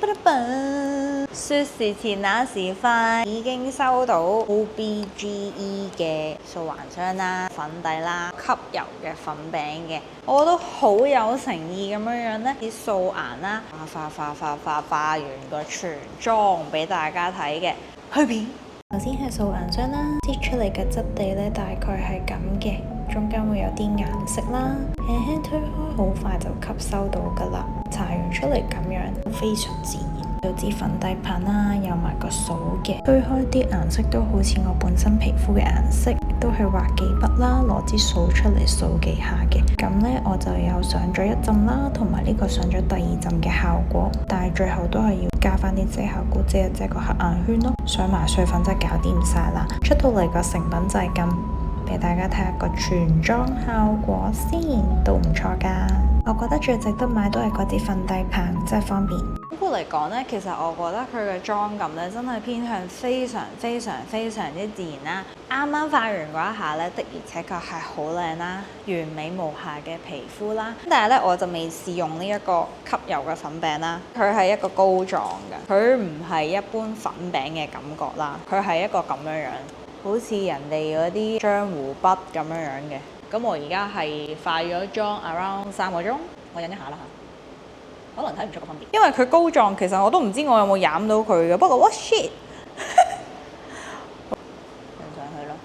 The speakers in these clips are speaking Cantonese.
說時遲那時快，已經收到 OBGE 嘅素顏霜啦、粉底啦、吸油嘅粉餅嘅，我都好有誠意咁樣呢啲素顏啦，化完個全妝俾大家睇嘅。去片首先係素顏霜啦，擠出嚟嘅質地呢，大概係咁嘅，中間會有啲顏色啦，輕輕推開好快就吸收到噶啦，搽完出嚟咁樣非常自然。有支粉底棒啦，有埋個掃嘅，推開啲顏色都好似我本身皮膚嘅顏色，都係畫幾筆啦，攞支掃出嚟掃幾下嘅。咁呢，我就有上咗一浸啦，同埋呢個上咗第二浸嘅效果，但係最後都係要加翻啲遮瑕膏遮一遮個黑眼圈咯，上埋水粉真係搞掂晒啦。出到嚟個成品就係咁，俾大家睇下個全妝效果先，都唔錯噶。我覺得最值得買都係嗰支粉底棒，真係方便。總括嚟講呢，其實我覺得佢嘅妝感呢，真係偏向非常之自然啦。啱啱化完嗰一下呢，的而且確係好靚啦，完美無瑕嘅皮膚啦。但係呢，我就未試用呢一個吸油嘅粉餅啦，佢係一個膏狀嘅，佢唔係一般粉餅嘅感覺啦，佢係一個咁樣樣，好似人哋嗰啲漿糊筆咁樣樣嘅。咁我而家係化咗妝 around 3個鐘，我忍一下啦嚇，可能睇唔出個分別，因為佢膏狀，其實我都唔知我有冇染到佢嘅，不過 what shit 印上去咯。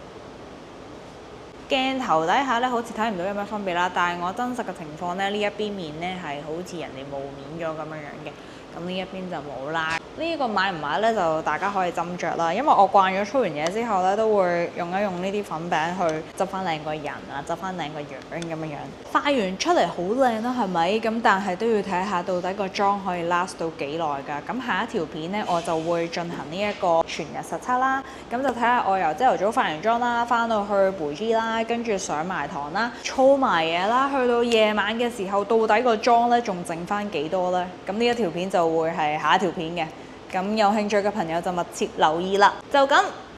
鏡頭底下咧好似睇唔到有咩分別啦，但係我真實嘅情況咧，呢一邊面咧係好似人哋霧面咗咁樣樣嘅，咁呢一邊就冇啦。呢個買唔買呢？就大家可以斟酌啦，因為我慣咗出完嘢之後呢，都會用一用呢啲粉餅去執翻靚個人啊，執翻靚個樣咁樣樣。化完出嚟好靚啦，係咪？咁但係都要睇下到底個妝可以 last 到幾耐㗎。咁下一條片呢，我就會進行呢一個全日實測啦。咁就睇下我由朝頭早化完妝啦，翻到去培 G 啦，跟住上埋堂啦，操埋嘢啦，去到夜晚嘅時候，到底個妝呢仲剩翻幾多呢？咁呢一條片就會係下一條片嘅。咁有興趣嘅朋友就密切留意啦，就咁。